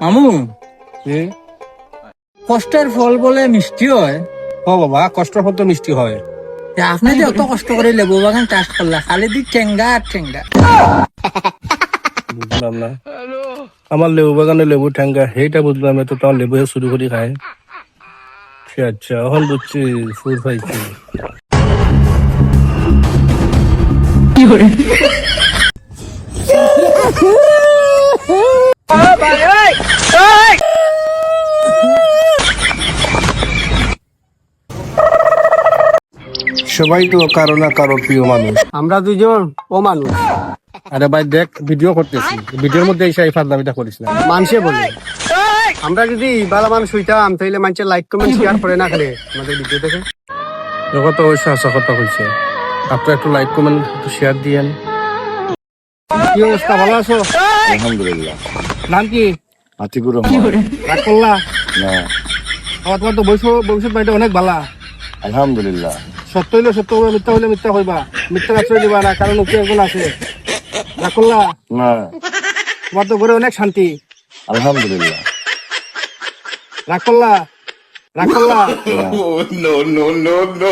মামু, কষ্টের ফল বলে মিষ্টি হয়। ও বাবা, কষ্টের ফল তো মিষ্টি হয়। তা আপনি যে অত কষ্ট করে লেবু বাগান চাষ করলা, খালি দি ঠেঙ্গা আর ঠেঙ্গা। বুঝলাম না, আমার লেবু বাগানে লেবু ঠ্যাঙ্গা সেইটা বুঝলাম, তো তোমার লেবু শুরু করি খায়। আচ্ছা, এখন বুঝছি ফুল পাইছি। সবাই তো কারো না কারো প্রিয় মানুষ। আমরা দুজন ও মানুষ আরে ভাই দেখ, ভিডিও করতেছি, ভিডিওর মধ্যে এসে এই ফাজলামিটা করিস না। মানুষে বলি আমরা যদি ভালো মানুষ হইতাম তাহলে মানুষের লাইক কমেন্ট শেয়ার করে না খেলে আমাদের ভিডিও দেখে। দেখো তো অবশ্যই হাসা কথা হয়েছে, আপনার একটু লাইক কমেন্ট একটু শেয়ার দিয়েন। কি অবস্থা, ভালো আছো? আলহামদুলিল্লাহ। নাম কি? আতিকুর রহমান। রাগ করলা? না, আমার তোমার তো ভবিষ্যৎ বাড়িটা অনেক ভালা। আলহামদুলিল্লাহ। সত্য হইলে সত্য হইবা, মিথ্যা হইলে মিথ্যা হইবা, মিথ্যা আশ্রয় দিবা না, কারণ উঠে একজন আছে। রাগ করলা? না, তোমার তো ঘরে অনেক শান্তি। আলহামদুলিল্লাহ। রাগ করলা? রাগ করলা?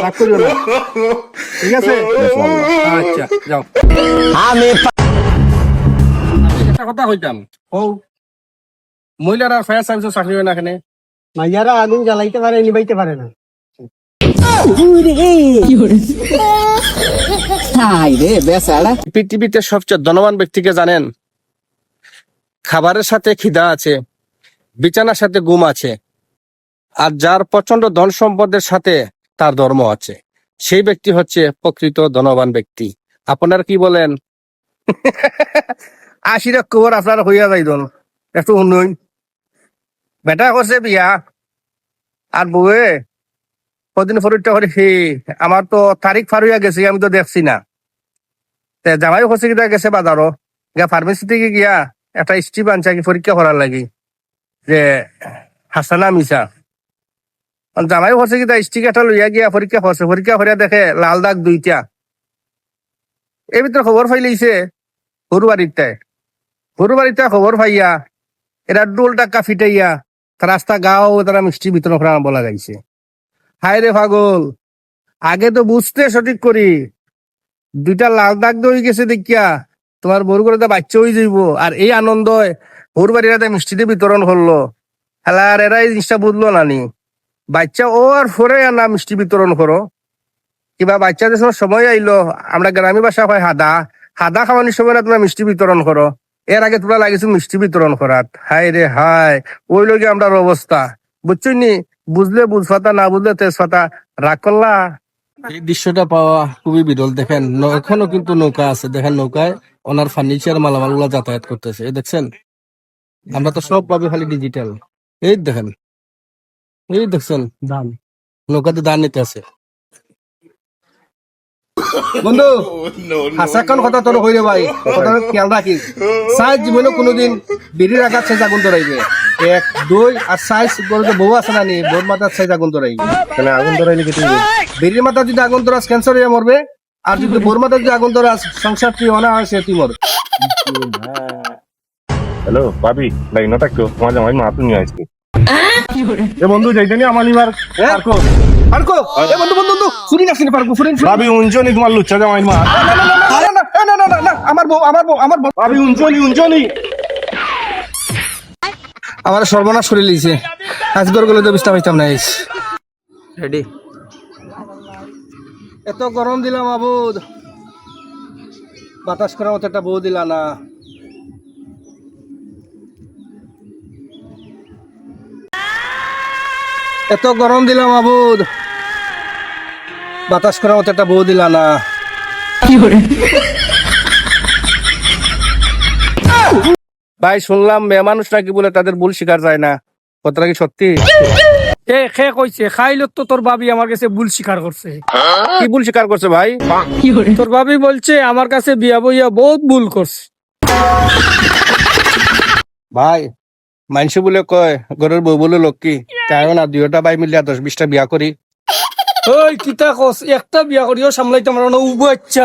রাগ করিও না, ঠিক আছে? আচ্ছা, যাও। আমি একটা কথা কইতাম, ও মহিলারা ফায়ার সার্ভিসে চাকরি হয় না এখানে? মাইয়ারা আগুন জ্বালাইতে পারে নিবাইতে পারে না। পৃথিবীতে সবচেয়ে ধনবান ব্যক্তিকে জানেন? খাবারের সাথে খিদা আছে, বিছানার সাথে ঘুম আছে, আর যার প্রচন্ড ধন সম্পদের সাথে তার ধর্ম আছে, সেই ব্যক্তি হচ্ছে প্রকৃত ধনবান ব্যক্তি। আপনারা কি বলেন? 80 খবর আপনার হইয়া যাইদন, একটু উন্নয়ন। বেটা করছে বিয়া, আর বউয়ে কদিন ফরিটা করে আমার তো তারিখ পার হইয়া গেছে, আমি তো দেখছি না। জামাই হচ্ছে কিনা গেছে বাজারও, গিয়া ফার্মেসি থেকে গিয়া একটা স্ট্রিপ আনছে কি পরীক্ষা করার লাগি, যে হাসানা মিশা। জামাই হচ্ছে কিনা স্টিক একটা লইয়া গিয়া পরীক্ষা করছে, পরীক্ষা করিয়া দেখে লাল দাগ 2টা। এই ভিতরে খবর পাইলেইছে গরু বাড়িতে খবর পাইয়া এরা ডোল টাকা ফিটাইয়া রাস্তা গাও তারা মিষ্টি বিতরণ করা বলা যাইছে। হায় রে পাগল, আগে তো বুঝতে সঠিক করি, 2টা লাল দাগ হয়ে গেছে দেখিয়া তোমার বড় করে বাচ্চা হয়ে যাইব, আর এই আনন্দ বড় বাড়িরা মিষ্টিতে বিতরণ করলো। আর এরা এই জিনিসটা বুঝলো না নি, বাচ্চা ও আর ফরে না মিষ্টি বিতরণ করো। কিবা বাচ্চাদের সময় আইলো, আমরা গ্রামীণ ভাষা হয় হাদা খাওয়ানোর সময় তোমরা মিষ্টি বিতরণ করো, এর আগে তোমরা লাগিয়েছো মিষ্টি বিতরণ করার। হায় রে হায়, ওই লোকে আমরা অবস্থা বুঝছো নি? বুঝলে বুঝফাতা, না বুঝলে তেজপাতা। রাগ করলা? এই দৃশ্যটা পাওয়া খুবই বিরল। দেখেন এখনো কিন্তু নৌকা আছে, দেখেন নৌকায় ওনার ফার্নিচার মালামাল গুলা যাতায়াত করতেছে, এই দেখছেন। আমরা তো সব পাবি খালি ডিজিটাল। এই দেখেন, এই দেখছেন দাম, নৌকাতে দান নিতে আছে। বন্ধু হাসাকান কথা তোর হইরে ভাই, কথা খেয়াল রাখি। সাইজ জীবনে কোনোদিন বিড়ির আঘাত সাইজ আগুন ধরাইবে, 1 2 আর সাইজ বলতে বউ আছে না নি, বউর মাথার সাইজ আগুন ধরাইবে। মানে আগুন ধরাইলে কি তুমি বিড়ির মাথা যদি আগুন ধরাস ক্যান্সার হয়ে মরবে, আর যদি বউর মাথা যদি আগুন ধরাস সংসার তুই অনা হয় সে তুই মরবে। হ্যালো ভাবি, লাইনও থাকতো, তোমার জামাই মাথা নিয়ে আসছি। এ বন্ধু যাইতেনি আমার নিবার পার্কো পার্কো। এ বন্ধু বন্ধু বন্ধু শুনি না, শুনি পার্কো শুনি। ভাবি উঞ্জনি, তোমার লুচ্চা জামাই মা। না আমার বউ ভাবি উঞ্জনি। আমার সর্বনাশ করে লিছে, আজগর গেলে তো বিস্তার পাইতাম না। রেডি? এত গরম দিলাম আবুদ, বাতাস করার মতো একটা বউ দিলা না। এত গরম দিলাম আবুদ, বাতাস করার মতো একটা বউ দিলা না। ভাই শুনলাম মেয়ে মানুষ নাকি বলে তাদের ভুল স্বীকার যায় না, কথাটা কি সত্যি? খে কইছে খাইলো তো তোর ভাবি আমার কাছে ভুল স্বীকার করছে। কি ভুল স্বীকার করছে ভাই? তোর ভাবি বলছে আমার কাছে বিয়া বইয়া বহুত ভুল করছে। ভাই মানুষ বলে কয় ঘরের বউ বলে লক্ষ্মী, তাই না 2টা ভাই মিলিয়া 10-20টা বিয়া করি। ওই কিতা কস, একটা বিয়া করিও সামলাইতে আমার না উবো। আচ্ছা